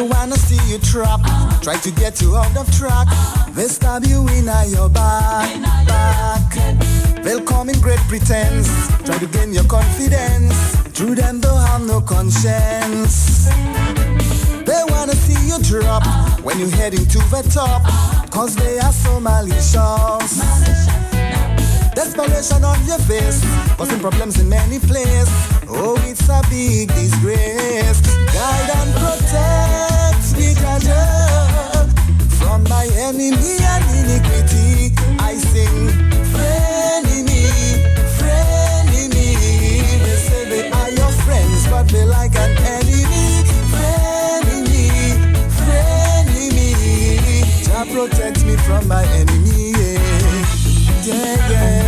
wanna see you trap, try to get you out of track. They stab you in your back. They'll come in great pretense, try to gain your confidence. Through them they'll have no conscience. They wanna see you drop when you're heading to the top, cause they are so malicious. Desperation on your face, causing problems in many places. Oh, it's a big disgrace. Guide and protect me, Jaja, from my enemy and iniquity. I sing, frenemy, frenemy. They say they are your friends, but they like an enemy. Frenemy, frenemy. Jah protect me from my enemy. Yeah, yeah.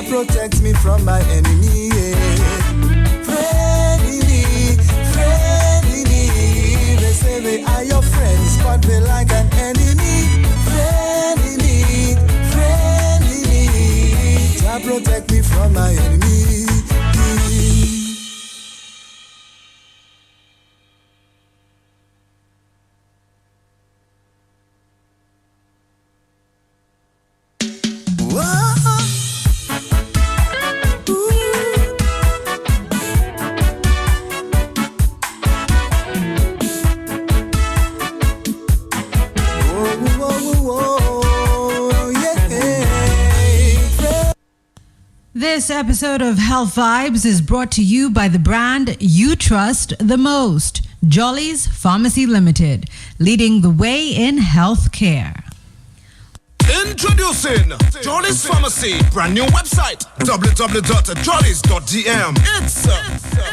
Protect me from my enemy, yeah. Frenemy, frenemy. They say they are your friends, but they like an enemy. Frenemy, frenemy. Jah protect me from my enemy. This episode of Health Vibes is brought to you by the brand you trust the most, Jolly's Pharmacy Limited, leading the way in healthcare. Introducing Jolly's Pharmacy, brand new website, www.jollies.dm. It's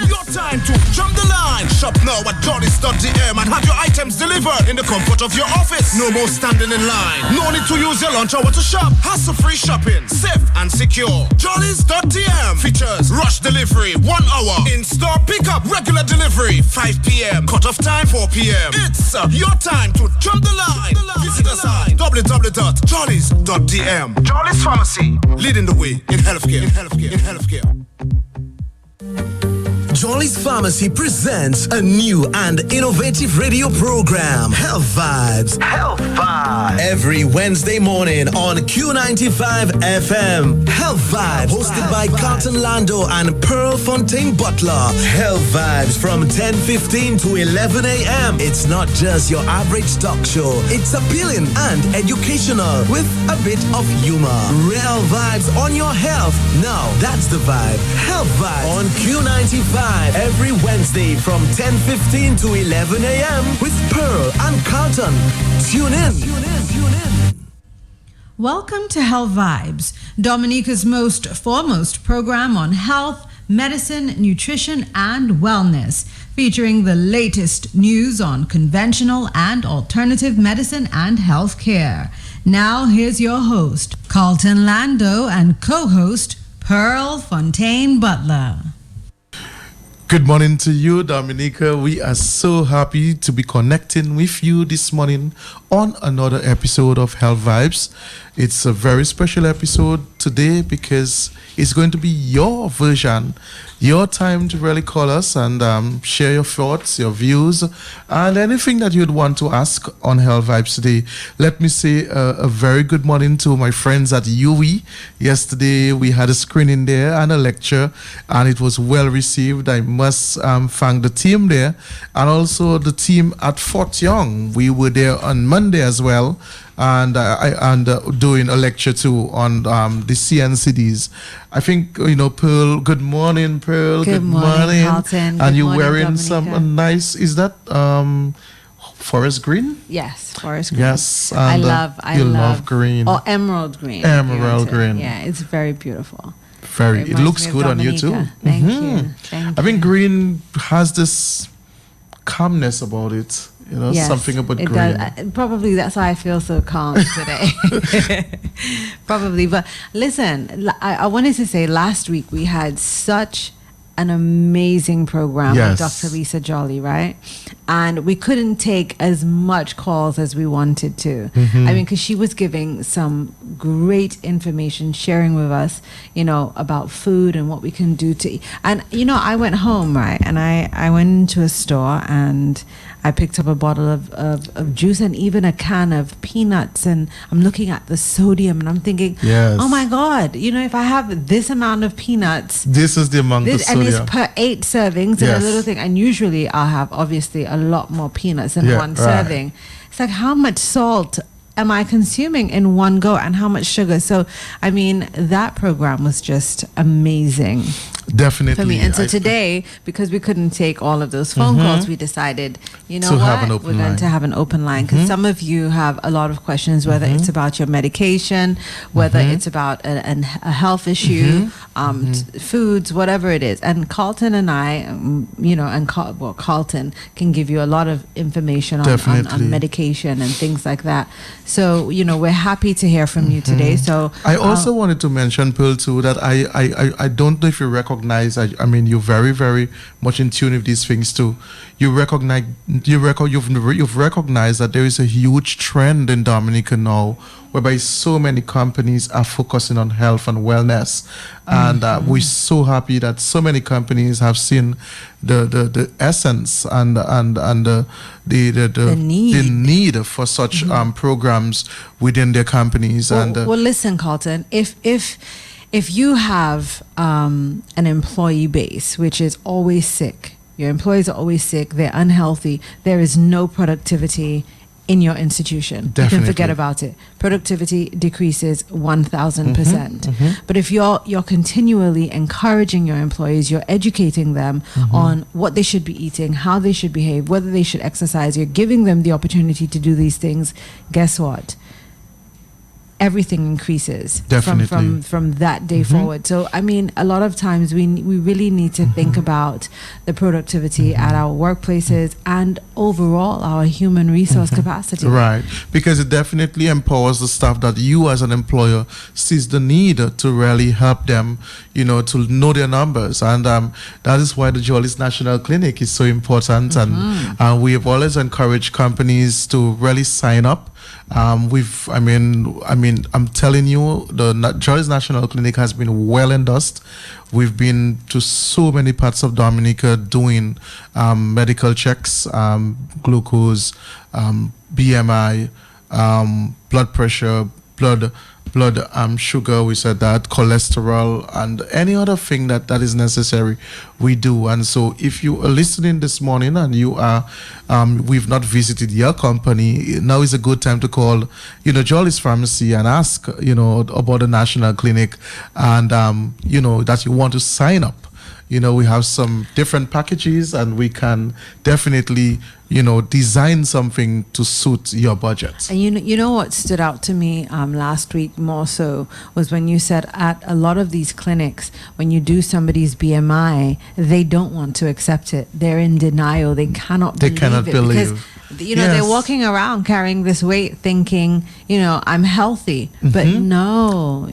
your time to jump the line. Shop now at jollies.dm and have your items delivered in the comfort of your office. No more standing in line. No need to use your lunch hour to shop. Hassle-free shopping, safe and secure. Jollies.dm features rush delivery, 1 hour. In-store pickup, regular delivery, 5 p.m. Cut-off time, 4 p.m. It's your time to jump the line. Visit us at www.jollies.dm. Jollies Pharmacy, leading the way in healthcare. Jolly's Pharmacy presents a new and innovative radio program, Health Vibes. Health Vibes. Every Wednesday morning on Q95 FM. Health Vibes, hosted by Carlton Lando and Pearl Fontaine Butler. Health Vibes from 10:15 to 11 a.m. It's not just your average talk show. It's appealing and educational with a bit of humor. Real vibes on your health. Now, that's the vibe. Health Vibes on Q95. Every Wednesday from 10:15 to 11 a.m. with Pearl and Carlton. Tune in. Welcome to Health Vibes, Dominica's most foremost program on health, medicine, nutrition, and wellness, featuring the latest news on conventional and alternative medicine and healthcare. Now, here's your host, Carlton Lando, and co-host, Pearl Fontaine Butler. Good morning to you, Dominica. We are so happy to be connecting with you this morning on another episode of Health Vibes. It's a very special episode today because it's going to be your version, your time to really call us and share your thoughts, your views, and anything that you'd want to ask on Health Vibes today. Let me say a very good morning to my friends at UE. Yesterday we had a screening there and a lecture, and it was well received. I must thank the team there and also the team at Fort Young. We were there on Monday as well, and doing a lecture too on the CNCDs. I think, Pearl, good morning, Pearl. Good morning, Carlton. And you're morning, wearing Dominica. some nice, is that forest green? Yes, forest green. Yes. And, I love green. Or emerald green. Emerald green. Yeah, it's very beautiful. It looks good on you too. Thank you. I think green has this calmness about it. Yes, something about it green. does. Probably that's why I feel so calm today. Probably. But listen, I wanted to say last week we had such an amazing program Yes. with Dr. Lisa Jolly, right? And we couldn't take as much calls as we wanted to. Mm-hmm. I mean, because she was giving some great information, sharing with us, about food and what we can do to eat. And, I went home, right? And I went into a store and I picked up a bottle of juice and even a can of peanuts. And I'm looking at the sodium and I'm thinking, Yes. oh my God, if I have this amount of peanuts, This is the amount of and sodium. it's per 8 servings and a Yes. little thing. And usually I'll have obviously a lot more peanuts in Yeah, one right. serving. It's like, how much salt am I consuming in one go and how much sugar? So, I mean, that program was just amazing Definitely. for me. And so I- today, because we couldn't take all of those phone calls, we decided, To have an open we're going line. to have an open line because some of you have a lot of questions, whether it's about your medication, whether it's about a health issue, foods, whatever it is. And Carlton and I, Carlton can give you a lot of information on Definitely. medication and things like that. So, we're happy to hear from you today. So I also wanted to mention, Pearl, too, that I don't know if you recognize. I mean, you're very, very much in tune with these things too. You've recognized that there is a huge trend in Dominica now, whereby so many companies are focusing on health and wellness, and we're so happy that so many companies have seen the essence and the need for such programs within their companies. Well, listen, Carlton, if you have an employee base which is always sick, your employees are always sick, they're unhealthy, there is no productivity in your institution. You can forget Definitely. about it. Productivity decreases 1,000%. But if you're continually encouraging your employees, you're educating them on what they should be eating, how they should behave, whether they should exercise, you're giving them the opportunity to do these things, guess what? Everything increases Definitely. from that day forward. So I mean, a lot of times we really need to think about the productivity at our workplaces and overall our human resource capacity. Right, because it definitely empowers the staff that you as an employer sees the need to really help them, to know their numbers. And that is why the Jolly's National Clinic is so important. And we have always encouraged companies to really sign up. I'm telling you, the Jolly's National Clinic has been well endorsed. We've been to so many parts of Dominica doing medical checks, glucose, BMI, blood pressure, blood sugar, we said that, cholesterol, and any other thing that is necessary, we do. And so if you are listening this morning and you are we've not visited your company, now is a good time to call Jolly's Pharmacy and ask about the National Clinic, and that you want to sign up. We have some different packages and we can definitely design something to suit your budget. And you know what stood out to me last week more so was when you said at a lot of these clinics, when you do somebody's BMI, they don't want to accept it. They're in denial. They cannot believe it because they're walking around carrying this weight thinking, I'm healthy. But no,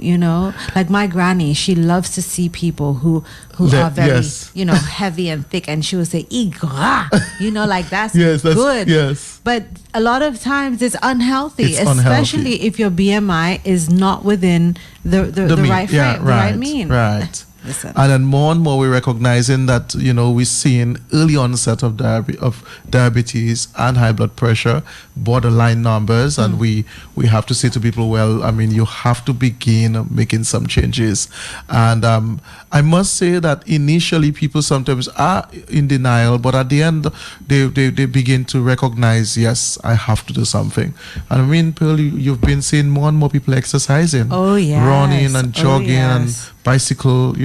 like my granny, she loves to see people who are very, heavy and thick, and she will say, "Igra," like that's good. Yes. But a lot of times it's unhealthy, It's especially unhealthy. if your BMI is not within the right frame, the right mean. Right. Listen. And then more and more we're recognizing that we're seeing early onset of diabetes and high blood pressure, borderline numbers, and we have to say to people, well, you have to begin making some changes. And I must say that initially people sometimes are in denial, but at the end they begin to recognize, yes, I have to do something. And Pearl, you've been seeing more and more people exercising, running and jogging and bicycle,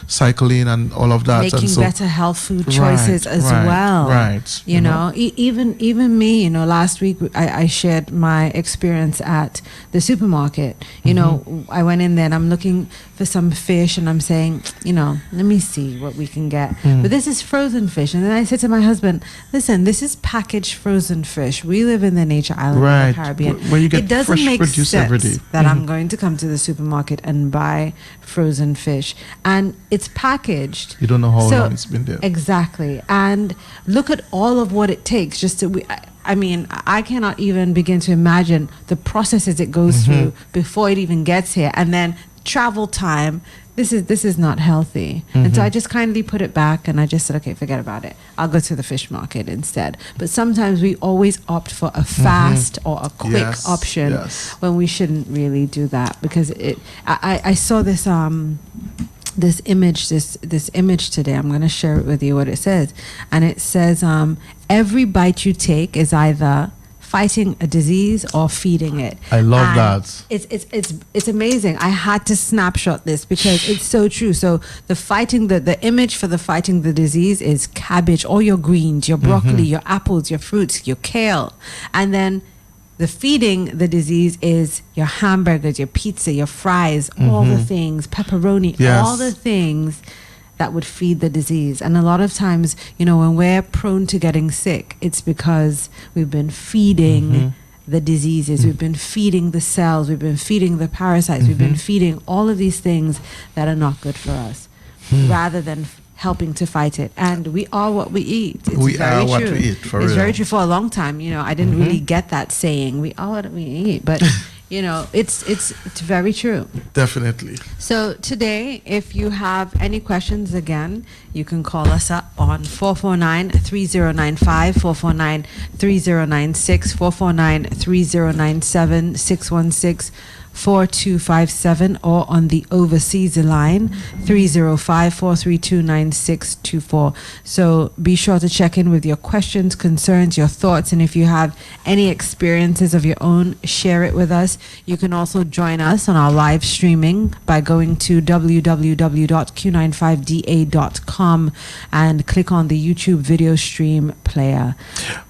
cycling and all of that. Making and so, better health food choices as well. Right. Even me, last week I shared my experience at the supermarket. I went in there and I'm looking for some fish and I'm saying, let me see what we can get. But this is frozen fish. And then I said to my husband, listen, this is packaged frozen fish. We live in the nature island of the Caribbean. Where you get it doesn't fresh make produce every day. sense that I'm going to come to the supermarket and buy frozen fish. And it's packaged. You don't know how long it's been there. Exactly. And look at all of what it takes just to... I cannot even begin to imagine the processes it goes through before it even gets here. And then travel time. This is not healthy. And so I just kindly put it back and I just said, okay, forget about it. I'll go to the fish market instead. But sometimes we always opt for a fast or a quick option when we shouldn't really do that, because I saw this this image today. I'm going to share it with you what it says. And it says every bite you take is either fighting a disease or feeding it. I love that. It's amazing. I had to snapshot this because it's so true. So the image for the fighting the disease is cabbage, all your greens, your broccoli, your apples, your fruits, your kale. And then the feeding the disease is your hamburgers, your pizza, your fries, all the things, pepperoni, all the things that would feed the disease. And a lot of times, when we're prone to getting sick, it's because we've been feeding the diseases, we've been feeding the cells, we've been feeding the parasites, we've been feeding all of these things that are not good for us, rather than helping to fight it. And we are what we eat. It's we very are what true. we eat, for it's real. very true. For a long time, I didn't really get that saying, we are what we eat. But, it's very true. Definitely. So today, if you have any questions, again, you can call us up on 449-3095, 449-3096, 449-3097, 616-4257, or on the overseas line 305-432-9624. So be sure to check in with your questions, concerns, your thoughts, and if you have any experiences of your own, share it with us. You can also join us on our live streaming by going to www.q95da.com and click on the YouTube video stream player.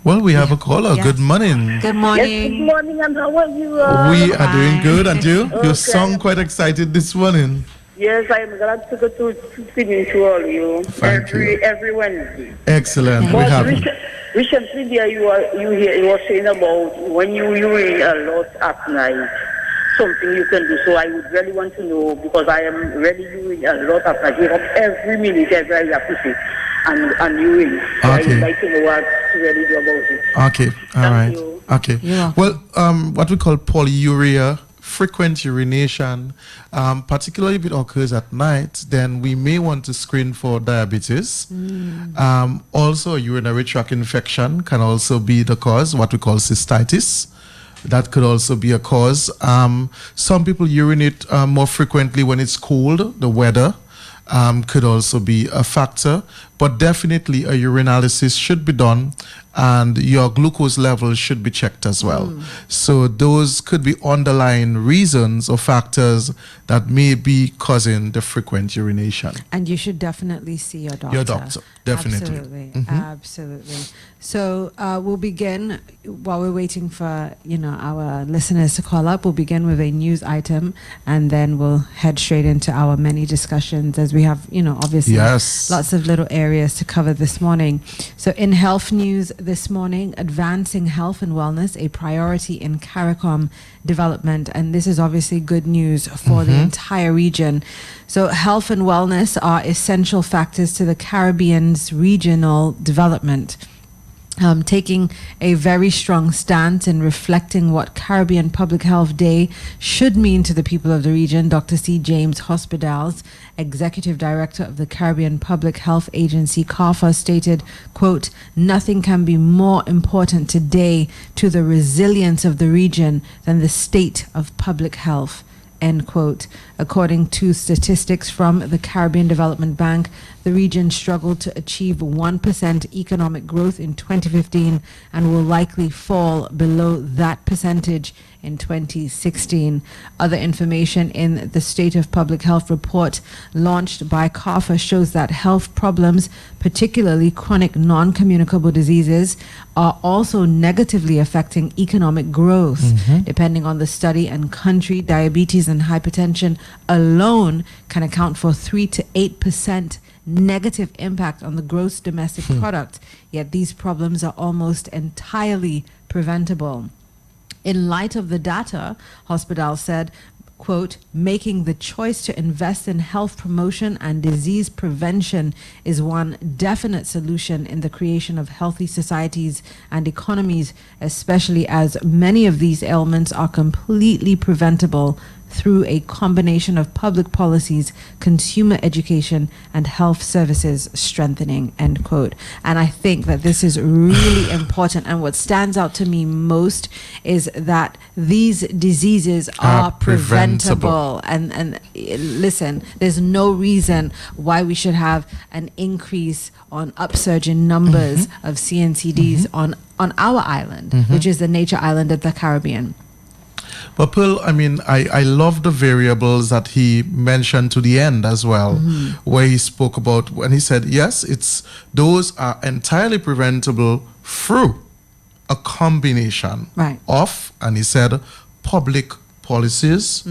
Well, we have a caller. Yes. Good morning. Good morning. Yes, good morning, and how are you? We are doing good, and you? Okay. You sound quite excited this morning. Yes, I am glad to go to singing to all you. Thank you. Every Wednesday. Excellent. We But have recently there you were saying about when you urine a lot at night, something you can do. So I would really want to know, because I am really urine a lot at night. Wake up every minute, every I have to sit and urine. So I would like to know what to really do about it. Okay. All right. you. Okay. Yeah. Well, what we call polyuria, frequent urination, particularly if it occurs at night, then we may want to screen for diabetes. Also, a urinary tract infection can also be the cause, what we call cystitis. That could also be a cause. Some people urinate more frequently when it's cold. The weather could also be a factor, but definitely a urinalysis should be done, and your glucose levels should be checked as well. So those could be underlying reasons or factors that may be causing the frequent urination. And you should definitely see your doctor. Your doctor, definitely. Absolutely, absolutely. So we'll begin, while we're waiting for our listeners to call up, we'll begin with a news item, and then we'll head straight into our many discussions, as we have, obviously lots of little areas to cover this morning. So in health news this morning, advancing health and wellness, a priority in CARICOM development. And this is obviously good news for the entire region. So health and wellness are essential factors to the Caribbean's regional development. Taking a very strong stance in reflecting what Caribbean Public Health Day should mean to the people of the region, Dr. C. James Hospitals, Executive Director of the Caribbean Public Health Agency, CARPHA, stated, quote, "Nothing can be more important today to the resilience of the region than the state of public health." End quote. According to statistics from the Caribbean Development Bank, The region struggled to achieve 1% economic growth in 2015 and will likely fall below that percentage in 2016. Other information in the State of Public Health report launched by CARFA shows that health problems, particularly chronic non-communicable diseases, are also negatively affecting economic growth. Depending on the study and country, diabetes and hypertension alone can account for 3 to 8% negative impact on the gross domestic product, yet these problems are almost entirely preventable. In light of the data, Hospital said, quote, making the choice to invest in health promotion and disease prevention is one definite solution in the creation of healthy societies and economies, especially as many of these ailments are completely preventable through a combination of public policies, consumer education, and health services strengthening, end quote. And I think that this is really important. And what stands out to me most is that these diseases are preventable. And listen, there's no reason why we should have an increase on upsurge in numbers of CNCDs on our island, which is the nature island of the Caribbean. But Pearl, I mean, I love the variables that he mentioned to the end as well, where he spoke about when he said, yes, those are entirely preventable through a combination of, and he said, public policies,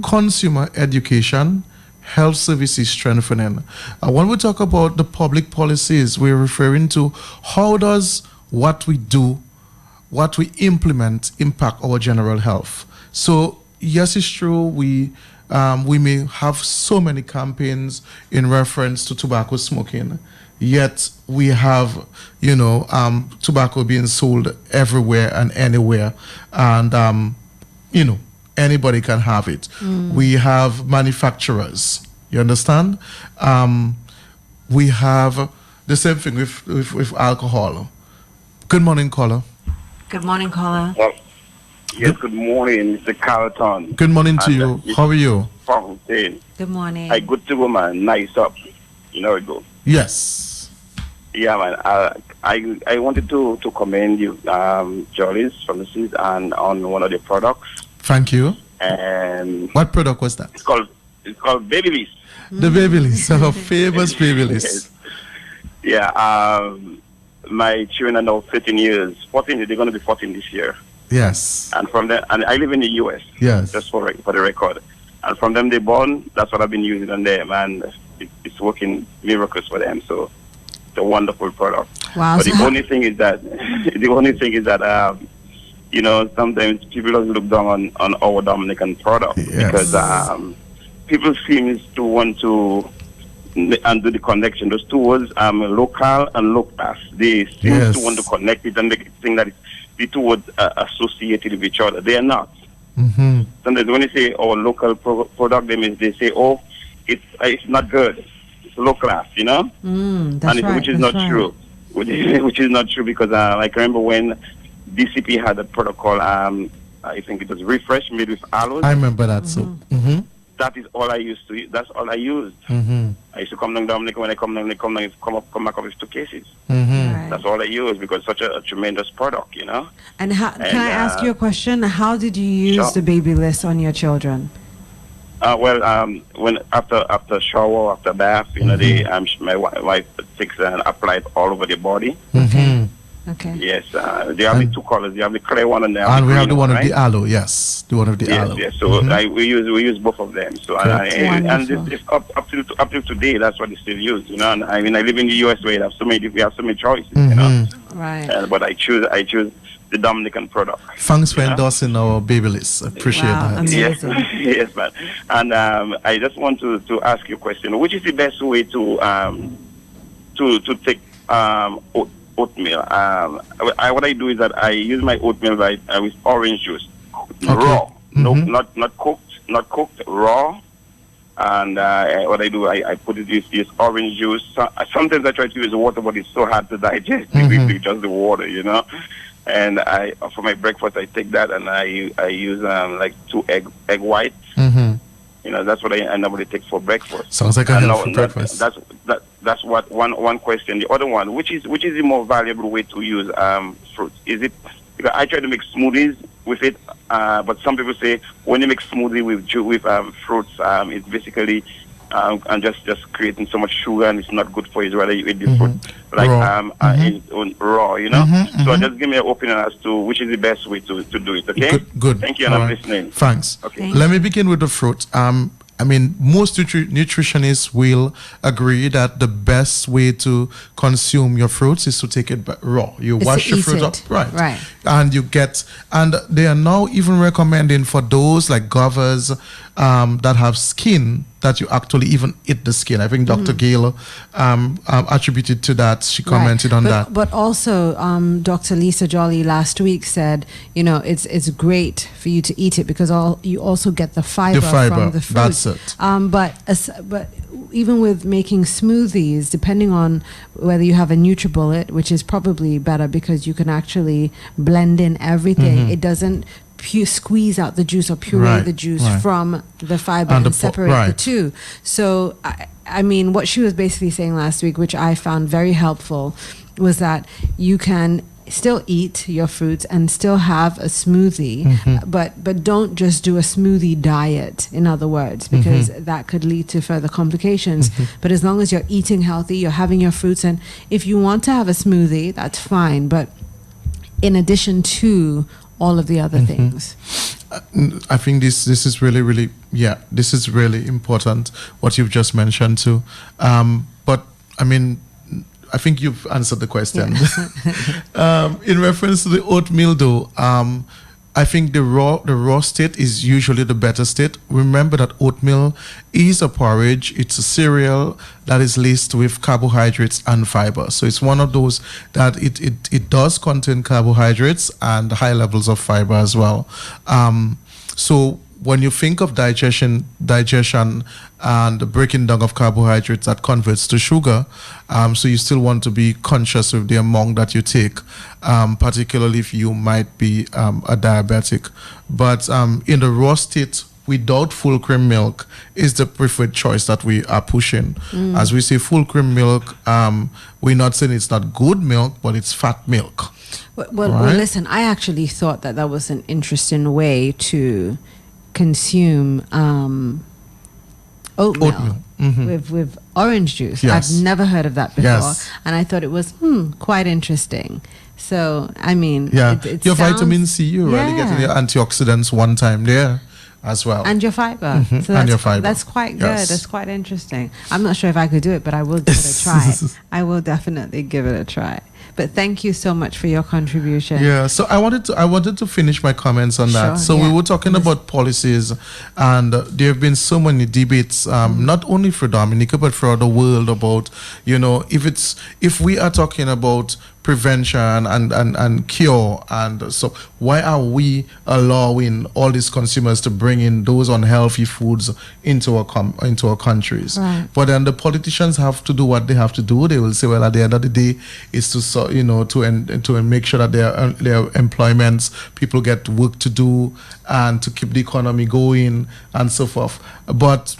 consumer education, health services strengthening. When we talk about the public policies, we're referring to how does what we do, what we implement impact our general health. So yes, it's true. We may have so many campaigns in reference to tobacco smoking, yet we have, tobacco being sold everywhere and anywhere, and anybody can have it. We have manufacturers. You understand? We have the same thing with alcohol. Good morning, caller. Good morning, caller. Yes, good morning, Mr. Carlton. Good morning to you. How are you? Fountain. Good morning. I good to go, man. Nice up. You know it go. Yes. Yeah, man. I wanted to commend you, Jolly's Pharmacies, and on one of the products. Thank you. And what product was that? It's called Babyliss. The Babyliss, our famous Babyliss. Yes. Yeah. My children are now 13 years. 14. They're going to be 14 this year. Yes. And from there, and I live in the U.S. Yes. Just for the record. And from them they born, that's what I've been using on them, and it's working miracles for them. So it's a wonderful product. Wow. But the only thing is that sometimes people just look down on our Dominican product because people seem to want to and do the connection. Those two words, local and locas. They seem to want to connect it and make it think that the two words are associated with each other. They are not. Sometimes when you say local product, they say, it's not good. It's low class, which is not true. Which is not true because I can remember when DCP had a product called I think it was Refresh made with aloe. I remember that. So. That is all I used to. That's all I used. I used to come down Dominican. When I come down, come back up with 2 cases. Right. That's all I used because it's such a tremendous product, And can I ask you a question? How did you use the Babyliss on your children? When after shower, after bath, my wife takes and applies all over the body. Okay. Yes, they have the 2 colors. They have the clear one and we have the one of the aloe. Yes, the one of the aloe. Yes. So we use both of them. So and this, up till today, that's what they still use. And I live in the U.S. where we have so many choices. Right. But I choose the Dominican product. Thanks for endorsing our Babyliss. Appreciate that. Amazing. Yes, man. And I just want to ask you a question. Which is the best way to take oatmeal? What I do is that I use my oatmeal with orange juice, raw, not cooked, raw. And what I do, I put it with this orange juice. Sometimes I try to use water, but it's so hard to digest with just the water, And for my breakfast, I take that and I use like 2 egg whites. That's what I normally take for breakfast. Sounds like a healthy breakfast. That's what one question. The other one, which is the more valuable way to use fruits? Is it, because I try to make smoothies with it, but some people say when you make smoothie with fruits, it's basically and just creating so much sugar, and it's not good for you. Rather you eat the fruit like raw. Raw, you know. So just give me an opinion as to which is the best way to do it. Okay. Good. Thank you, and I'm listening. Thanks. Okay. Let me begin with the fruit. I mean, most nutritionists will agree that the best way to consume your fruits is to take it raw. You wash your fruit up, right? And and they are now even recommending for those like guavas that have skin that you actually even eat the skin. I think Dr. Gale attributed to that. She commented on that. But also, Dr. Lisa Jolly last week said, it's great for you to eat it because you also get the fiber from the fruit. That's it. But even with making smoothies, depending on whether you have a NutriBullet, which is probably better because you can actually blend in everything. It doesn't squeeze out the juice or puree the juice from the fiber and separate the two. So, I mean, what she was basically saying last week, which I found very helpful, was that you can still eat your fruits and still have a smoothie, but don't just do a smoothie diet, in other words, because that could lead to further complications. But as long as you're eating healthy, you're having your fruits, and if you want to have a smoothie, that's fine, but in addition to all of the other things. I think this is really this is really important what you've just mentioned too. But I mean, I think you've answered the question. In reference to the oatmeal though, I think the raw state is usually the better state. Remember that oatmeal is a porridge. It's a cereal that is laced with carbohydrates and fiber. So it's one of those that it does contain carbohydrates and high levels of fiber as well. So when you think of digestion and the breaking down of carbohydrates that converts to sugar, so you still want to be conscious of the amount that you take, particularly if you might be a diabetic. But in the raw state, without full cream milk is the preferred choice that we are pushing. As we say, full cream milk, we're not saying it's not good milk, but it's fat milk. Well, listen, I actually thought that was an interesting way to consume oatmeal. With orange juice. I've never heard of that before, and I thought it was quite interesting. So I mean, it your vitamin C, you really getting your antioxidants one time there as well, and your fiber. So and your fiber. That's quite good. That's quite interesting. I'm not sure if I could do it, but I will give it a try. I will definitely give it a try. But thank you so much for your contribution. Yeah, so I wanted to finish my comments on that. So we were talking about policies, and there have been so many debates, not only for Dominica but for the world about, if we are talking about prevention and cure, and so why are we allowing all these consumers to bring in those unhealthy foods into our countries? But then the politicians have to do what they have to do. They will say, well, at the end of the day, it's to make sure that their employments, people get work to do and to keep the economy going and so forth. But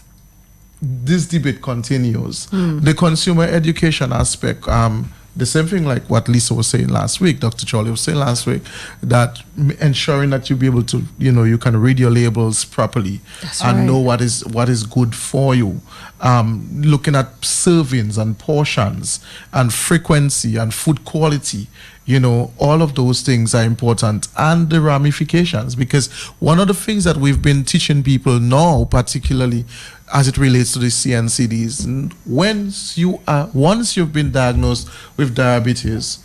this debate continues. The consumer education aspect, the same thing like what Lisa was saying last week, Dr. Charlie was saying last week, that ensuring that you be able to, you can read your labels properly and know what is good for you. Looking at servings and portions and frequency and food quality, all of those things are important, and the ramifications, because one of the things that we've been teaching people now, particularly as it relates to the CNCDs, once you've been diagnosed with diabetes,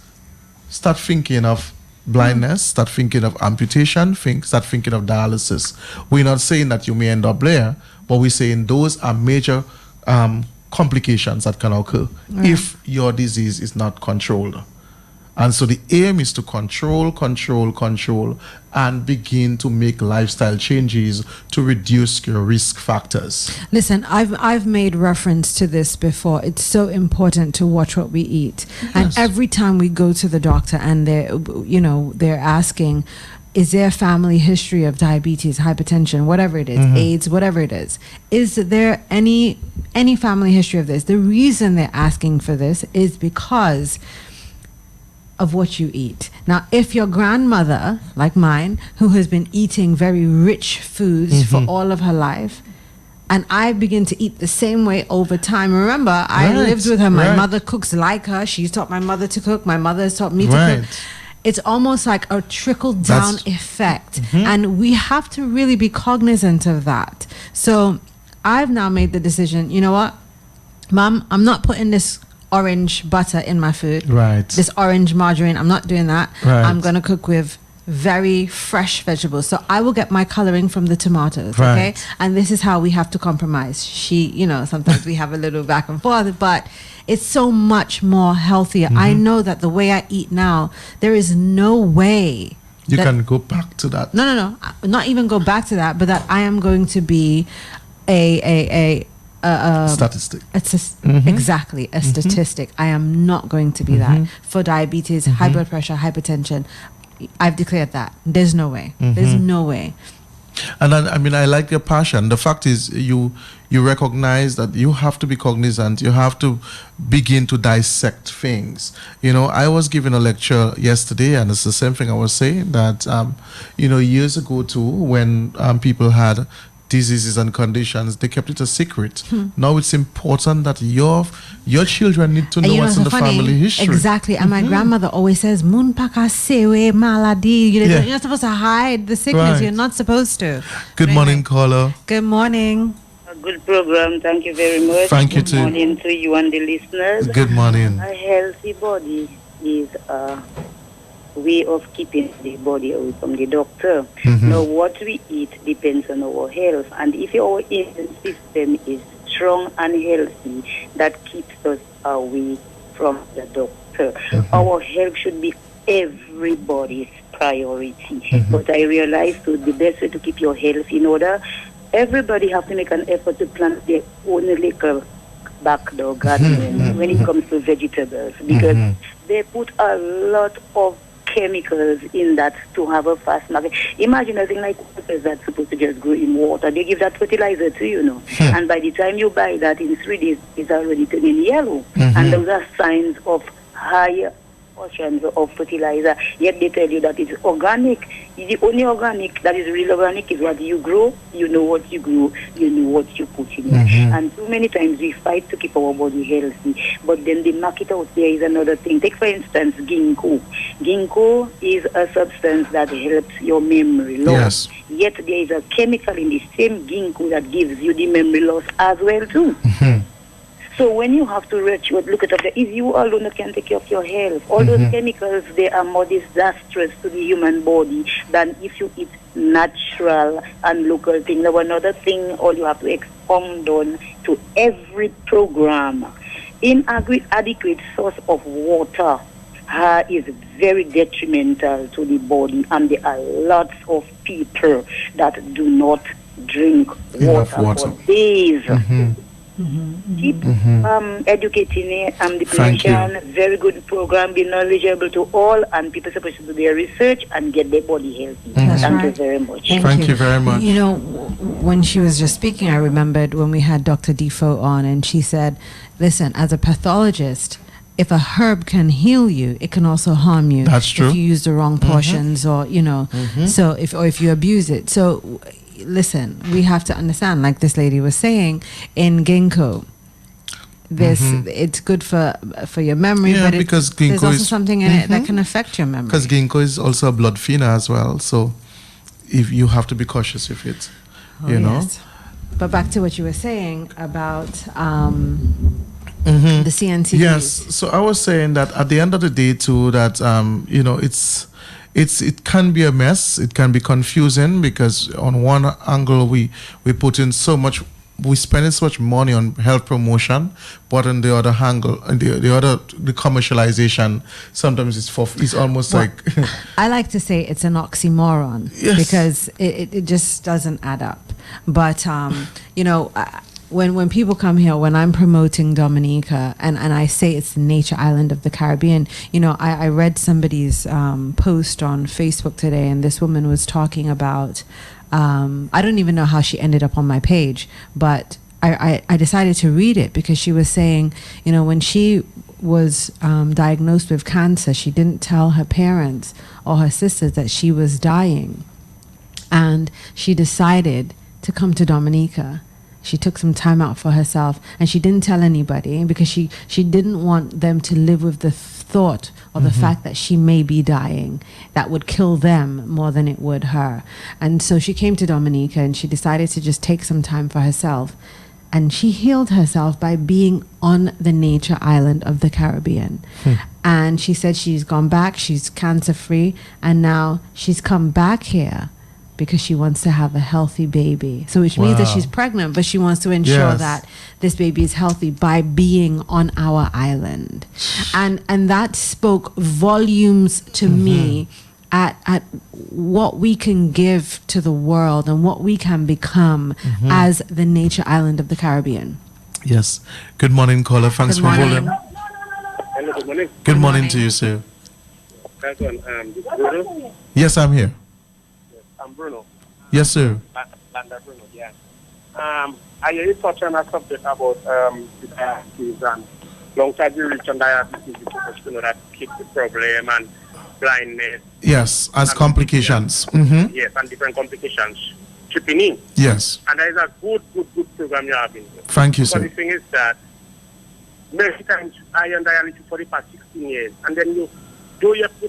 start thinking of blindness, start thinking of amputation, start thinking of dialysis. We're not saying that you may end up there, but we're saying those are major complications that can occur if your disease is not controlled. And so the aim is to control, and begin to make lifestyle changes to reduce your risk factors. Listen, I've made reference to this before. It's so important to watch what we eat. And every time we go to the doctor and they're asking, is there a family history of diabetes, hypertension, whatever it is, AIDS, whatever it is? Is there any family history of this? The reason they're asking for this is because of what you eat. Now, if your grandmother, like mine, who has been eating very rich foods for all of her life, and I begin to eat the same way over time. Remember, I lived with her. My mother cooks like her. She's taught my mother to cook. My mother has taught me to cook. It's almost like a trickle down effect. And we have to really be cognizant of that. So I've now made the decision, you know what, Mom, I'm not putting this orange butter in my food. Right. This orange margarine, I'm not doing that. Right. I'm going to cook with very fresh vegetables. So I will get my coloring from the tomatoes, Right. okay? And this is how we have to compromise. Sometimes we have a little back and forth, but it's so much more healthier. I know that the way I eat now, there is no way You can go back to that. No. Not even go back to that, but that I am going to be a Statistic. Exactly, a statistic. I am not going to be that for diabetes, high blood pressure, hypertension. I've declared that. There's no way. There's no way. And then, I like your passion. The fact is, you recognize that you have to be cognizant. You have to begin to dissect things. I was giving a lecture yesterday, and it's the same thing I was saying, that, years ago too, when people had diseases and conditions, they kept it a secret. Now it's important that your children need to know what's in the family history. Exactly. And my grandmother always says, "Mun paka sewe maladi." You're not supposed to hide the sickness. Right. You're not supposed to. Good morning, caller. Good morning. A good program. Thank you very much. Thank you, too. Good morning to you and the listeners. Good morning. A healthy body is a way of keeping the body away from the doctor. Now, what we eat depends on our health, and if our immune system is strong and healthy, that keeps us away from the doctor. Our health should be everybody's priority. But I realize the best way to keep your health in order, everybody have to make an effort to plant their own little backdoor garden when it comes to vegetables, because they put a lot of chemicals in that to have a fast market. Imagine a thing like peppers that's supposed to just grow in water. They give that fertilizer to you, and by the time you buy that, in 3 days, it's already turning yellow. And those are signs of high portions of fertilizer. Yet they tell you that it's organic. The only organic that is real organic is what you grow. You know what you grow. You know what you put in it. And too many times we fight to keep our body healthy, but then the market out there is another thing. Take for instance ginkgo. Ginkgo is a substance that helps your memory loss. Yes. Yet there is a chemical in the same ginkgo that gives you the memory loss as well too. So when you have to look at it, if you alone that can take care of your health, all those chemicals, they are more disastrous to the human body than if you eat natural and local things. Now, another thing, all you have to expound on to every program, inadequate source of water is very detrimental to the body, and there are lots of people that do not drink water for days. Keep educating the patient. Very good program, be knowledgeable to all, and people supposed to do their research and get their body healthy. Thank you very much. Thank you very much. When she was just speaking, I remembered when we had Dr. Defoe on, and she said, listen, as a pathologist, if a herb can heal you, it can also harm you. That's true. If you use the wrong portions, or so if you abuse it. So listen, we have to understand, like this lady was saying, in ginkgo, it's good for your memory, but because there's ginkgo also is something in it that can affect your memory. Because ginkgo is also a blood thinner as well, so if you have to be cautious with it, you know. Yes. But back to what you were saying about the CNCs. Yes, so I was saying that at the end of the day too, that it can be a mess. It can be confusing because on one angle we put in so much, we spend so much money on health promotion, but on the other angle, the commercialization sometimes it's almost like. I like to say it's an oxymoron, yes, because it just doesn't add up. But when people come here, when I'm promoting Dominica, and I say it's the nature island of the Caribbean, you know, I read somebody's post on Facebook today, and this woman was talking about, I don't even know how she ended up on my page, but I decided to read it because she was saying, you know, when she was diagnosed with cancer, she didn't tell her parents or her sisters that she was dying. And she decided to come to Dominica. She took some time out for herself, and she didn't tell anybody because she didn't want them to live with the thought or the fact that she may be dying. That would kill them more than it would her. And so she came to Dominica, and she decided to just take some time for herself. And she healed herself by being on the nature island of the Caribbean. And she said she's gone back, she's cancer free, and now she's come back here because she wants to have a healthy baby. So which means that she's pregnant, but she wants to ensure that this baby is healthy by being on our island. And that spoke volumes to me at what we can give to the world and what we can become as the nature island of the Caribbean. Yes. Good morning, caller. Thanks for holding. Hello, good morning. Good morning to you, sir. That's one. Bruno? Yes, I'm here. Yes, I'm Bruno. Yes, sir. Landa Bruno, yeah. I hear you touch on a subject about diabetes and long-term reach on diabetes because you know that keeps the problem and blindness. Yes, as and complications. Yes, and different complications chipping in. Yes. And there is a good program you're having. Thank you, But sir. the thing is that many times I am dialysis for the past 16 years, and then you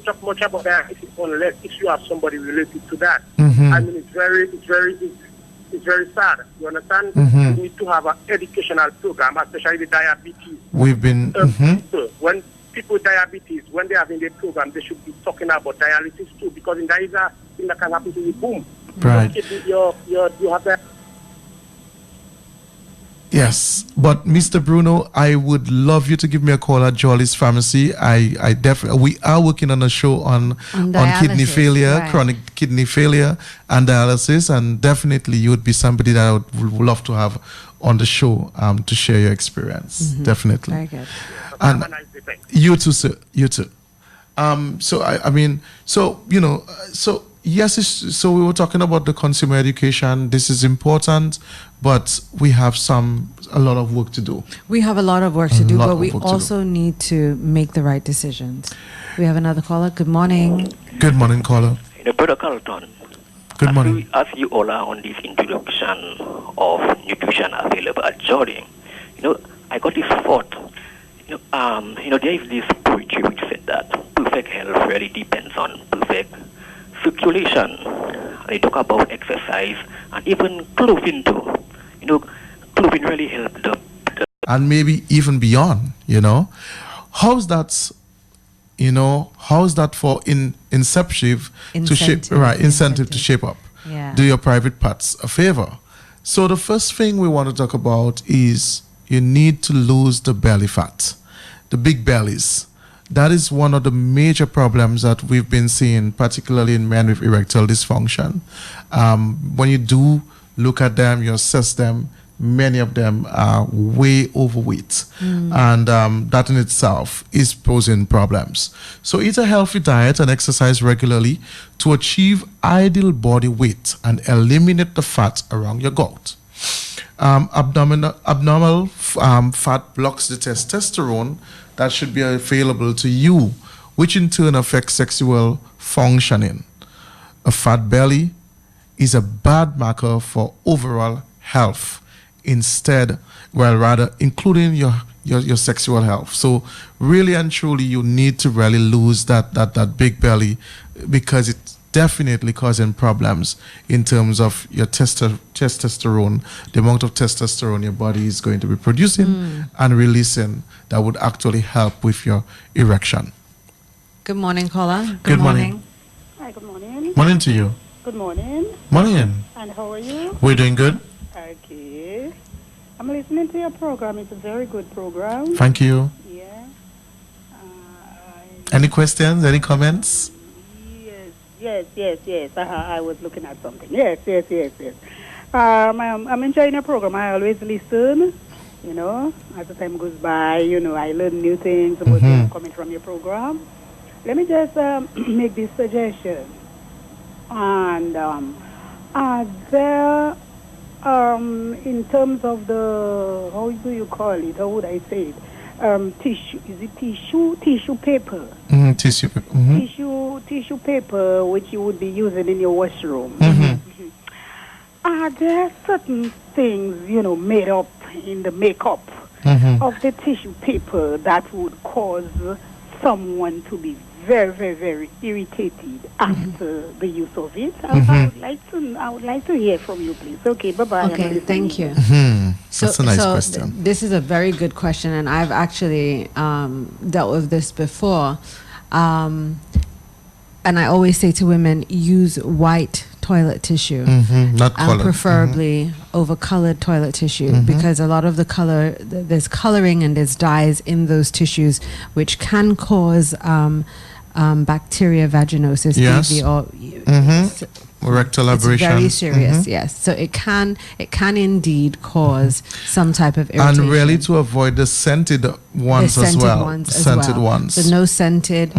talk much about dialysis unless if you have somebody related to that. I mean, it's very sad. You understand? We need to have an educational program, especially the diabetes. We've been. When people with diabetes, when they have in their program, they should be talking about dialysis too, because there is a thing that can happen to you. Boom. Right. You have that. Yes, but Mr. Bruno, I would love you to give me a call at Jolly's Pharmacy. I definitely, we are working on a show on kidney failure, chronic kidney failure, and dialysis, and definitely you would be somebody that I would love to have on the show to share your experience. Definitely. Very good. And you too, sir. You too. So I mean, so you know, so. Yes, so we were talking about the consumer education. This is important, but we have a lot of work to do. We have a lot of work to do, but we also need to make the right decisions. We have another caller. Good morning. Good morning, caller. Brother Carlton. Good morning. As you all are on this introduction of nutrition available at Jordan, I got this thought. There is this poetry which said that perfect health really depends on perfect circulation. They talk about exercise and even clothing too. Clothing really helps the and maybe even beyond. How's that? How's that for incentive to shape incentive to shape up? Yeah. Do your private parts a favor. So the first thing we want to talk about is you need to lose the belly fat, the big bellies. That is one of the major problems that we've been seeing, particularly in men with erectile dysfunction. When you do look at them, you assess them, many of them are way overweight. And that in itself is posing problems. So eat a healthy diet and exercise regularly to achieve ideal body weight and eliminate the fat around your gut. Abnormal fat blocks the testosterone that should be available to you, which in turn affects sexual functioning. A fat belly is a bad marker for overall health, rather including your sexual health. So really and truly, you need to really lose that big belly, because it's definitely causing problems in terms of your testosterone, the amount of testosterone your body is going to be producing and releasing that would actually help with your erection. Good morning, caller. Good morning. Hi, good morning. Morning to you. Good morning. Morning. And how are you? We're doing good. Okay. I'm listening to your program. It's a very good program. Thank you. Yeah. Any questions? Any comments? Yes. I was looking at something. Yes. I'm enjoying your program. I always listen. You know, as the time goes by, you know, I learn new things about coming from your program. Let me just make this suggestion. And are there, in terms of the, how do you call it? How would I say it? Tissue. Is it tissue? Tissue paper. Tissue paper. Tissue paper, which you would be using in your washroom. Are there certain things, you know, made up in the makeup of the tissue paper that would cause someone to be very, very, very irritated after the use of it? I would like to hear from you, please. Okay, bye-bye. Okay, thank you. That's a nice question. This is a very good question, and I've actually dealt with this before. And I always say to women, use white toilet tissue, not colored. and preferably over colored toilet tissue, because a lot of the color, there's coloring and there's dyes in those tissues, which can cause bacteria vaginosis, Yes. BV, or Rectal it's abrasion. very serious. Yes, so it can indeed cause some type of irritation. And really to avoid the scented ones The as scented well. ones as Scented well. ones. So no scented,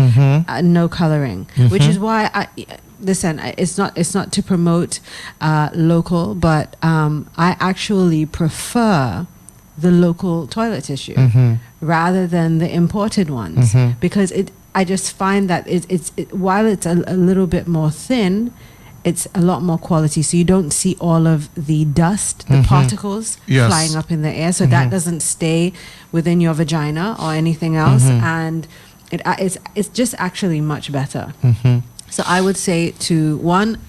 no coloring, which is why it's not to promote local, but I actually prefer the local toilet tissue rather than the imported ones, because I just find that while it's a little bit more thin, it's a lot more quality, so you don't see all of the dust, the particles flying up in the air, so that doesn't stay within your vagina or anything else, and it's just actually much better. So I would say to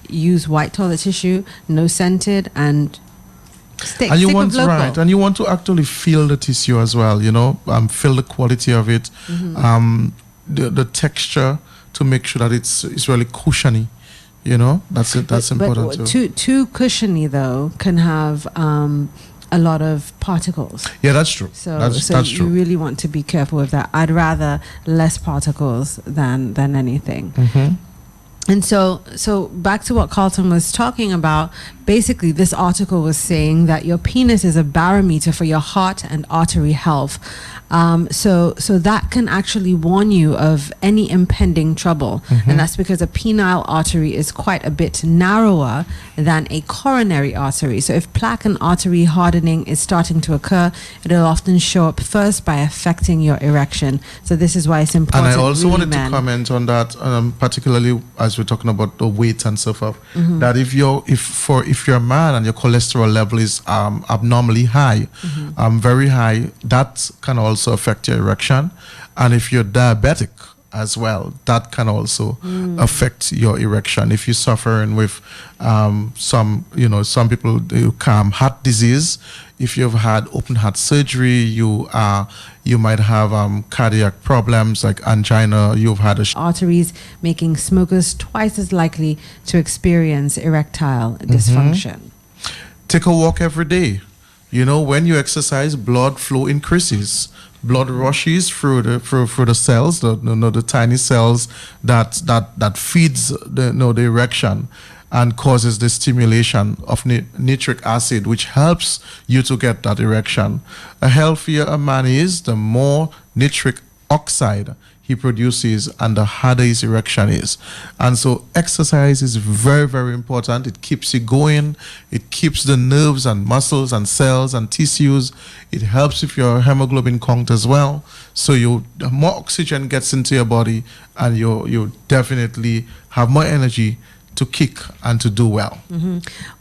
use white toilet tissue, no scented, and stick with local. Right, and you want to actually feel the tissue as well, you know, feel the quality of it, the texture, to make sure that it's really cushiony. You know, that's important too. Too cushiony though can have a lot of particles. Yeah, that's true. So that's true. You really want to be careful with that. I'd rather less particles than anything. And so back to what Carlton was talking about, basically this article was saying that your penis is a barometer for your heart and artery health. So that can actually warn you of any impending trouble. And that's because a penile artery is quite a bit narrower than a coronary artery. So if plaque and artery hardening is starting to occur, it'll often show up first by affecting your erection. So this is why it's important. And I also wanted to comment on that, particularly as we're talking about the weight and so forth, that if you're a man and your cholesterol level is abnormally high, very high, that can also affect your erection. And if you're diabetic as well, that can also affect your erection. If you're suffering with some people, heart disease, if you've had open heart surgery, you might have cardiac problems like angina. You've had arteries, making smokers twice as likely to experience erectile dysfunction. Take a walk every day. You know, when you exercise, blood flow increases. Blood rushes through the cells, the tiny cells that feeds the erection and causes the stimulation of nitric acid, which helps you to get that erection. The healthier a man is, the more nitric oxide he produces and the harder his erection is. And so exercise is very, very important. It keeps you going. It keeps the nerves and muscles and cells and tissues. It helps with your hemoglobin count as well. So more oxygen gets into your body, and you definitely have more energy to kick and to do well.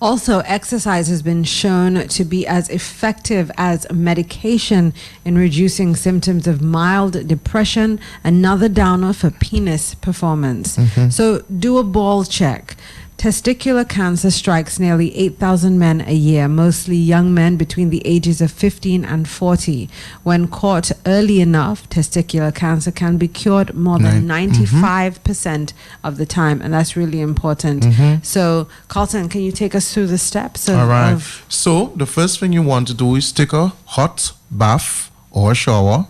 Also, exercise has been shown to be as effective as medication in reducing symptoms of mild depression, another downer for penis performance. So do a ball check. Testicular cancer strikes nearly 8,000 men a year, mostly young men between the ages of 15 and 40. When caught early enough, testicular cancer can be cured more than 95% of the time, and that's really important. So, Carlton, can you take us through the steps? All right. So, the first thing you want to do is take a hot bath or a shower.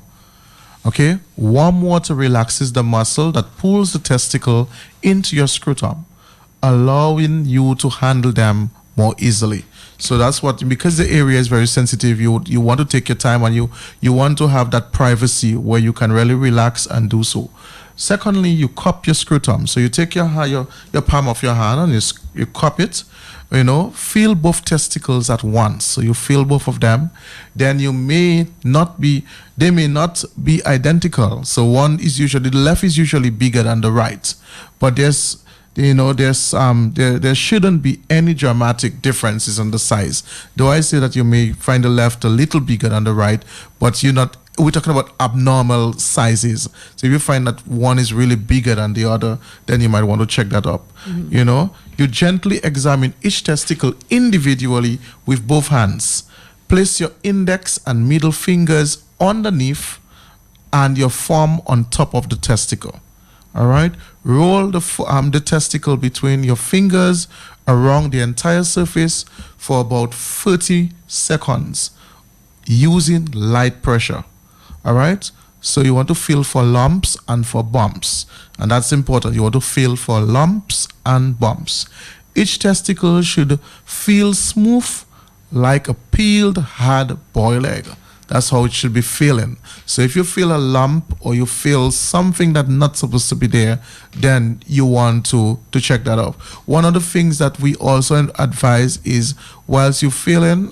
Okay? Warm water relaxes the muscle that pulls the testicle into your scrotum, allowing you to handle them more easily. So that's what, because the area is very sensitive, you want to take your time, and you want to have that privacy where you can really relax and do so. Secondly, you cup your scrotum. So you take your palm of your hand and you cup it. Feel both testicles at once. So you feel both of them. Then they may not be identical. So the left is usually bigger than the right, but there shouldn't be any dramatic differences in the size. Though I say that you may find the left a little bigger than the right, but we're talking about abnormal sizes. So if you find that one is really bigger than the other, then you might want to check that up. You gently examine each testicle individually with both hands. Place your index and middle fingers underneath and your thumb on top of the testicle. All right. Roll the testicle between your fingers around the entire surface for about 30 seconds using light pressure. All right. So you want to feel for lumps and for bumps, and that's important. You want to feel for lumps and bumps. Each testicle should feel smooth like a peeled hard-boiled egg. That's how it should be feeling. So if you feel a lump or you feel something that's not supposed to be there, then you want to check that out. One of the things that we also advise is, whilst you're feeling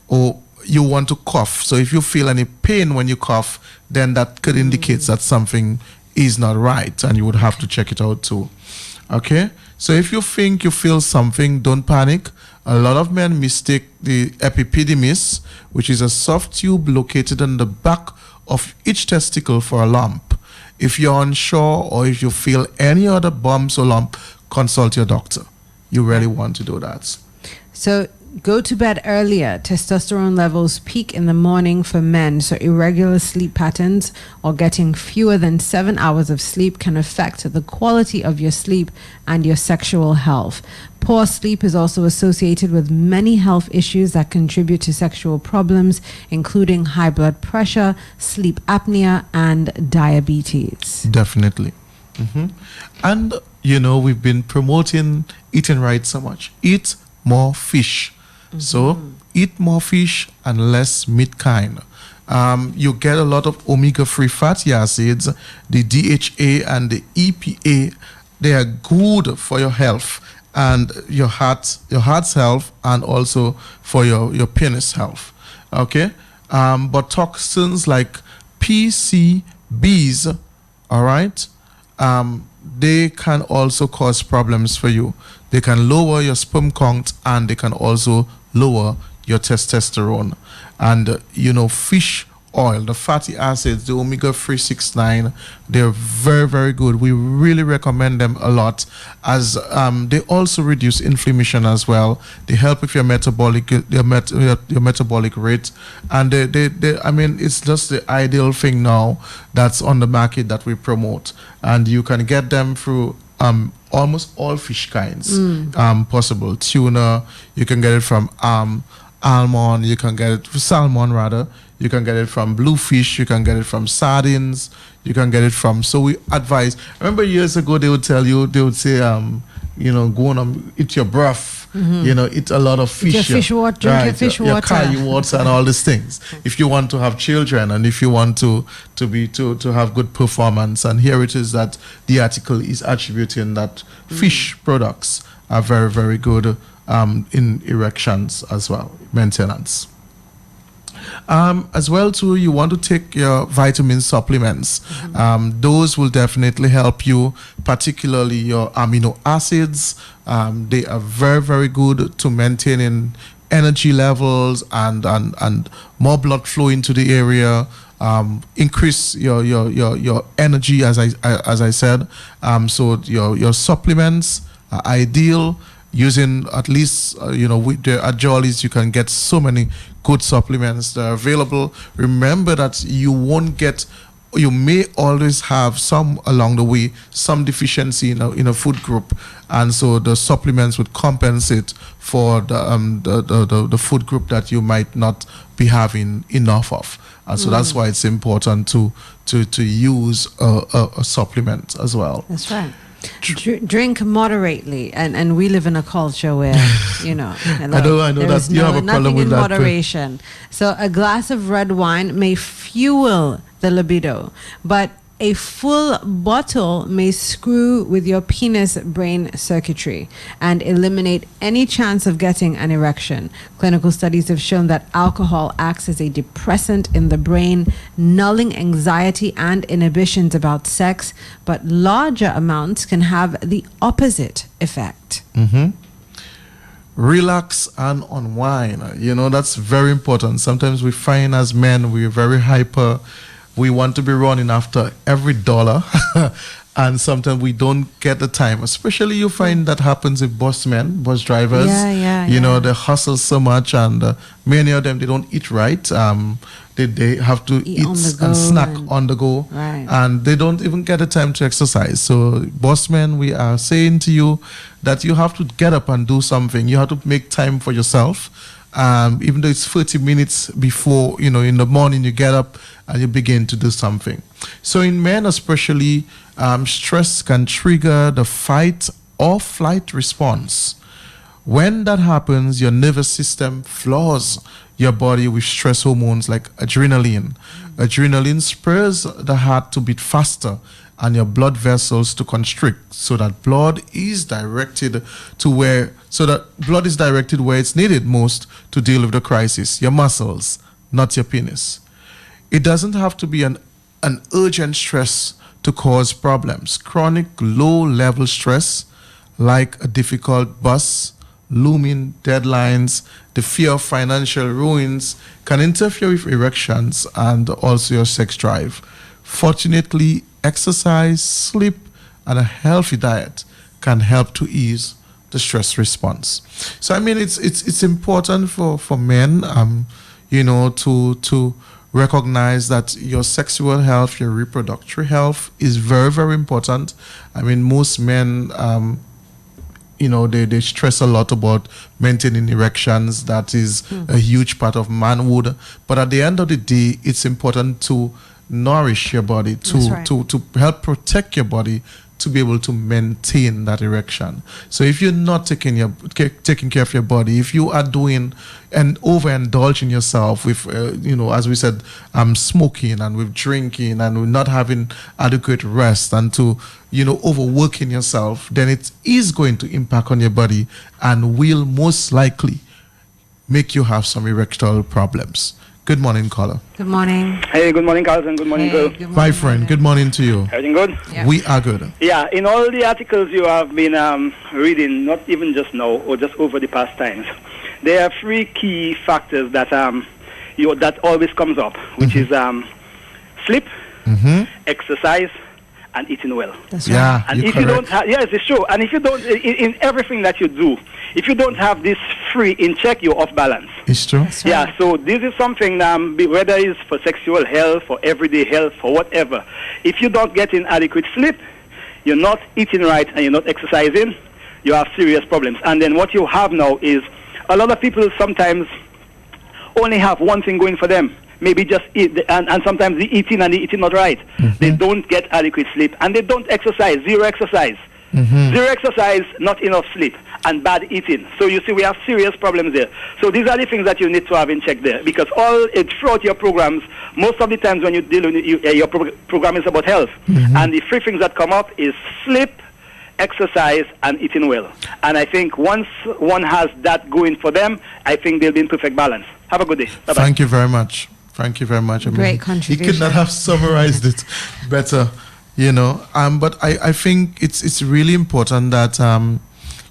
or you want to cough. So if you feel any pain when you cough, then that could indicate that something is not right, and you would have to check it out too. Okay? So if you think you feel something, don't panic. A lot of men mistake the epididymis, which is a soft tube located on the back of each testicle, for a lump. If you're unsure or if you feel any other bumps or lump, consult your doctor. You really want to do that. So go to bed earlier. Testosterone levels peak in the morning for men, so irregular sleep patterns or getting fewer than 7 hours of sleep can affect the quality of your sleep and your sexual health. Poor sleep is also associated with many health issues that contribute to sexual problems, including high blood pressure, sleep apnea, and diabetes. Definitely. And, we've been promoting eating right so much. Eat more fish. So eat more fish and less meat kind. You get a lot of omega-3 fatty acids, the DHA and the EPA. They are good for your health and your heart's health, and also for your penis health. Okay? But toxins like PCBs, all right, they can also cause problems for you. They can lower your sperm count, and they can also lower your testosterone. And fish oil, the fatty acids, the omega-369, they're very, very good. We really recommend them a lot, as they also reduce inflammation as well. They help with your metabolic rate, and it's just the ideal thing now that's on the market that we promote, and you can get them through almost all fish kinds possible. Tuna, you can get it from almond, you can get it salmon rather, you can get it from bluefish, you can get it from sardines, you can get it from, so we advise. Remember years ago they would say go on and eat your broth, eat a lot of fish, drink your fish water, curry water and all these things, if you want to have children and if you want to have good performance. And here it is that the article is attributing that fish products are very, very good in erections as well, maintenance. As well too, you want to take your vitamin supplements. Those will definitely help you, particularly your amino acids. They are very, very good to maintaining energy levels and more blood flow into the area. Increase your energy, as I said. So your supplements are ideal. Using at least, at Jolly's, you can get so many good supplements that are available. Remember that you may always have some along the way, some deficiency in a food group, and so the supplements would compensate for the food group that you might not be having enough of. And so that's why it's important to use a supplement as well. That's right. Drink moderately, and we live in a culture where I know that you have a problem with that. Nothing in moderation. So a glass of red wine may fuel the libido, but a full bottle may screw with your penis brain circuitry and eliminate any chance of getting an erection. Clinical studies have shown that alcohol acts as a depressant in the brain, nulling anxiety and inhibitions about sex, but larger amounts can have the opposite effect. Relax and unwind. That's very important. Sometimes we find as men we're very hyper. We want to be running after every dollar, and sometimes we don't get the time. Especially you find that happens with bus drivers. They hustle so much, and many of them, they don't eat right. They have to eat and snack on the go, and they don't even get the time to exercise. So, bossmen, we are saying to you that you have to get up and do something. You have to make time for yourself. Even though it's 30 minutes before, in the morning you get up and you begin to do something. So in men especially, stress can trigger the fight or flight response. When that happens, your nervous system floors your body with stress hormones like adrenaline. Adrenaline spurs the heart to beat faster and your blood vessels to constrict, so that blood is directed where it's needed most to deal with the crisis. Your muscles, not your penis. It doesn't have to be an urgent stress to cause problems. Chronic low-level stress, like a difficult bus, looming deadlines, the fear of financial ruins, can interfere with erections and also your sex drive. Fortunately, exercise, sleep, and a healthy diet can help to ease the stress response. So it's important for men, to recognize that your sexual health, your reproductive health is very, very important. Most men, they stress a lot about maintaining erections. That is a huge part of manhood. But at the end of the day, it's important to nourish your body, to help protect your body, to be able to maintain that erection. So if you're not taking care of your body, if you are doing and overindulging yourself with, as we said, smoking and with drinking and with not having adequate rest and to, overworking yourself, then it is going to impact on your body and will most likely make you have some erectile problems. Good morning, caller. Good morning. Hey, good morning, Carlson. Good morning, Bill. My friend, good morning to you. Everything good? Yeah. We are good. Yeah, in all the articles you have been reading, not even just now or just over the past times, there are three key factors that that always comes up, which is sleep, exercise, and eating well. That's right. Yeah, and if you don't have, yes, it's true. And if you don't, in everything that you do, if you don't have this three in check, you're off balance. It's true. That's right. Yeah, so this is something, whether it's for sexual health, for everyday health, for whatever. If you don't get in adequate sleep, you're not eating right, and you're not exercising, you have serious problems. And then what you have now is a lot of people sometimes only have one thing going for them. Maybe just eat, and sometimes the eating not right. They don't get adequate sleep, and they don't exercise, zero exercise. Zero exercise, not enough sleep, and bad eating. So you see, we have serious problems there. So these are the things that you need to have in check there, because throughout your programs, most of the times when you deal with your program is about health, and the three things that come up is sleep, exercise, and eating well. And I think once one has that going for them, I think they'll be in perfect balance. Have a good day. Bye-bye. Thank you very much. Thank you very much. Great contribution. He could not have summarized it better, But I think it's really important that,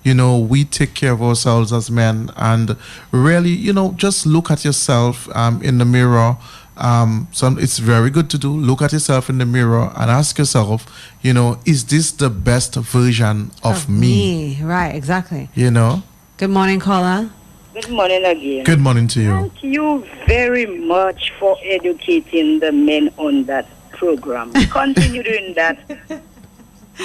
we take care of ourselves as men and really, just look at yourself in the mirror. It's very good to do. Look at yourself in the mirror and ask yourself, is this the best version of me? Right, exactly. Good morning, caller. Good morning again. Good morning to you. Thank you very much for educating the men on that program. Continue doing that.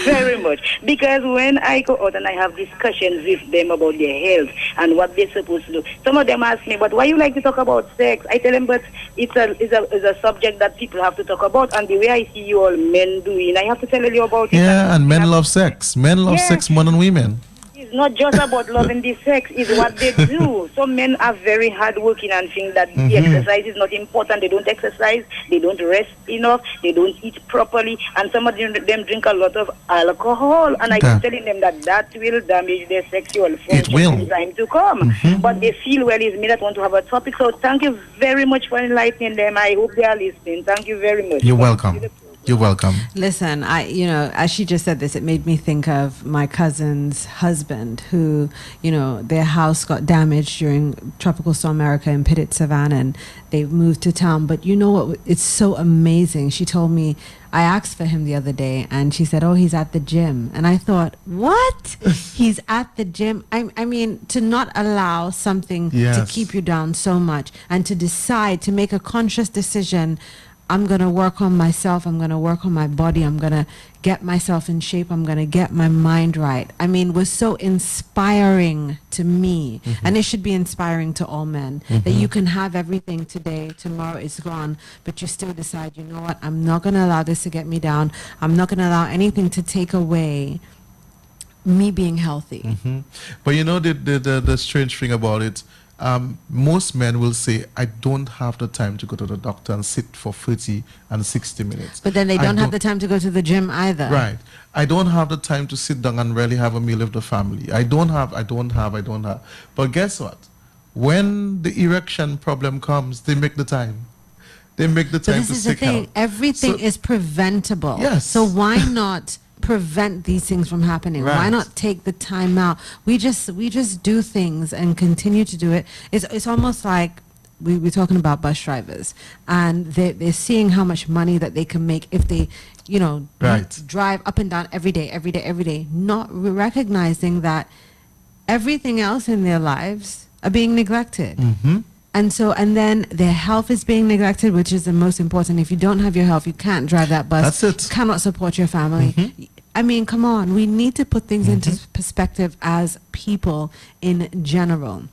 Very much. Because when I go out and I have discussions with them about their health and what they're supposed to do, some of them ask me, but why you like to talk about sex? I tell them, but it's a subject that people have to talk about. And the way I see you all men doing, I have to tell you about it. Yeah, and men love sex. Men love sex more than women. It's not just about loving the sex, it's what they do. Some men are very hardworking and think that the exercise is not important. They don't exercise, they don't rest enough, they don't eat properly, and some of them drink a lot of alcohol. And I keep telling them that will damage their sexual function in time to come. But they feel, well, it's me that want to have a topic. So thank you very much for enlightening them. I hope they are listening. Thank you very much. You're welcome. You're welcome. Listen, as she just said this, it made me think of my cousin's husband who, their house got damaged during Tropical Storm Erica and pitted Savannah, and they moved to town. But you know what? It's so amazing. She told me, I asked for him the other day, and she said, oh, he's at the gym. And I thought, what? He's at the gym? I mean, to not allow something to keep you down so much and to decide, to make a conscious decision, I'm going to work on myself. I'm going to work on my body. I'm going to get myself in shape. I'm going to get my mind right. I mean, was so inspiring to me. And it should be inspiring to all men that you can have everything today. Tomorrow it's gone. But you still decide, you know what? I'm not going to allow this to get me down. I'm not going to allow anything to take away me being healthy. But the strange thing about it, most men will say, I don't have the time to go to the doctor and sit for 30 and 60 minutes. But then they don't have the time to go to the gym either. Right. I don't have the time to sit down and really have a meal with the family. I don't have. But guess what? When the erection problem comes, they make the time. They make the time to seek help. Everything is preventable. Yes. So why not prevent these things from happening? Why not take the time out? We just do things and continue to do it. It's almost like we're talking about bus drivers, and they're seeing how much money that they can make if they drive up and down every day, not recognizing that everything else in their lives are being neglected. And then their health is being neglected, which is the most important. If you don't have your health, you can't drive that bus. That's it. You cannot support your family. I mean, come on. We need to put things into perspective as people in general.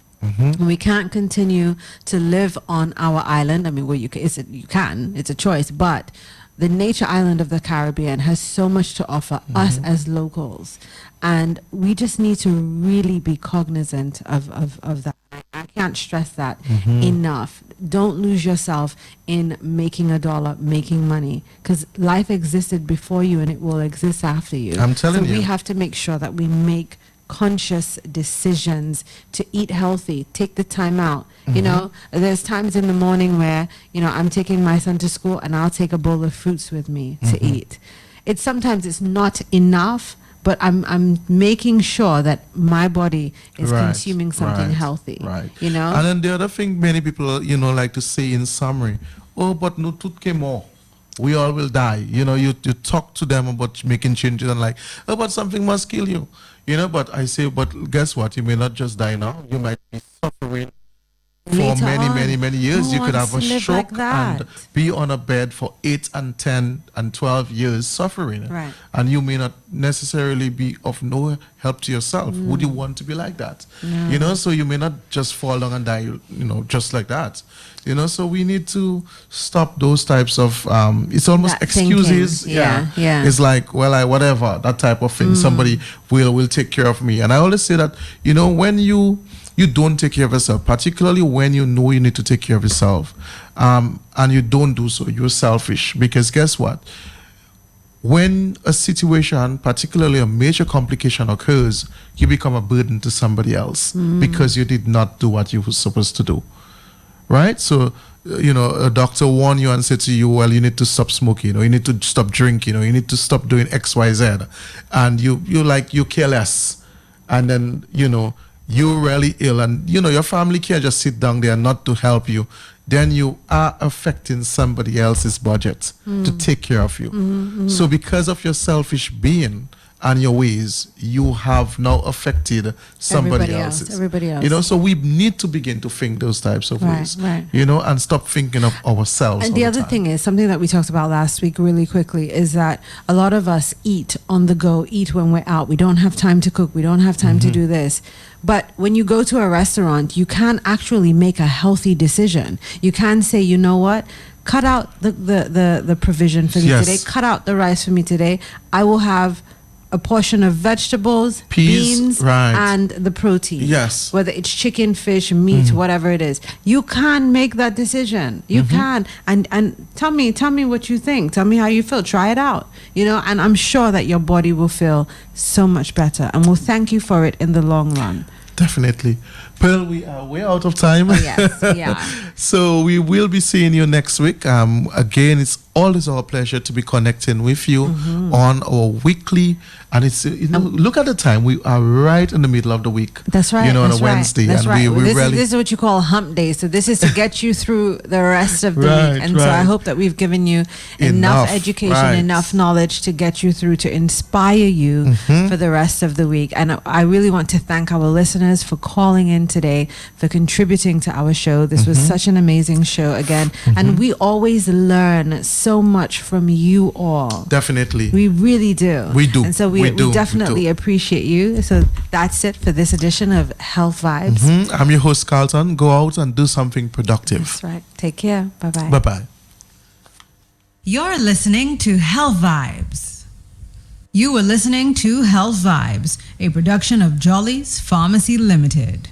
We can't continue to live on our island. I mean, you can. It's a choice. But the nature island of the Caribbean has so much to offer us as locals. And we just need to really be cognizant of that. I can't stress that enough. Don't lose yourself in making a dollar, making money, because life existed before you and it will exist after you. I'm telling you. So we have to make sure that we make conscious decisions to eat healthy, take the time out. There's times in the morning where, I'm taking my son to school and I'll take a bowl of fruits with me to eat. Sometimes it's not enough, but I'm making sure that my body is consuming something healthy. Right. And then the other thing many people, like to say in summary, oh, but no tooth came more. We all will die. You talk to them about making changes and oh, but something must kill you. But I say, but guess what? You may not just die now. You might be suffering for many years. You could have a stroke and be on a bed for 8 and 10 and 12 years suffering. Right. And you may not necessarily be of no help to yourself. Would you want to be like that? No. So you may not just fall down and die, just like that. So we need to stop those types of, it's almost that excuses. Thinking. Yeah. It's like, well, whatever, that type of thing. Somebody will take care of me. And I always say that, when you don't take care of yourself, particularly when you know you need to take care of yourself, and you don't do so, you're selfish. Because guess what? When a situation, particularly a major complication occurs, you become a burden to somebody else because you did not do what you were supposed to do. Right? So, a doctor warn you and say to you, well, you need to stop smoking, you need to stop drinking, you need to stop doing X, Y, Z. And you care less. And then, you're really ill and your family can't just sit down there not to help you, then you are affecting somebody else's budget to take care of you. So because of your selfish being and your ways, you have now affected somebody else's. Everybody else. You know, so we need to begin to think those types of ways. Right. You know, and stop thinking of ourselves. And the other thing is, something that we talked about last week really quickly, is that a lot of us eat on the go, eat when we're out. We don't have time to cook. We don't have time to do this. But when you go to a restaurant, you can actually make a healthy decision. You can say, you know what? Cut out the provision for me today. Cut out the rice for me today. I will have a portion of vegetables, beans, and the protein. Yes. Whether it's chicken, fish, meat, whatever it is. You can make that decision. You can. And tell me what you think. Tell me how you feel. Try it out. You know, and I'm sure that your body will feel so much better. And we'll thank you for it in the long run. Definitely. Pearl, we are way out of time. Oh, yes, we are. So we will be seeing you next week. Again, it's always our pleasure to be connecting with you on our weekly. And it's, look at the time. We are right in the middle of the week. That's right. You know, on that's a Wednesday. That's and right. we This is what you call hump day. So this is to get you through the rest of the week. And so I hope that we've given you enough education, enough knowledge to get you through, to inspire you for the rest of the week. And I really want to thank our listeners for calling in today, for contributing to our show. This was such an amazing show again. And we always learn so much from you all. Definitely. We really do. We do. And so we definitely appreciate you. So that's it for this edition of Health Vibes. I'm your host, Carlton. Go out and do something productive. That's right. Take care. Bye-bye. Bye-bye. You're listening to Health Vibes. You were listening to Health Vibes, a production of Jolly's Pharmacy Limited.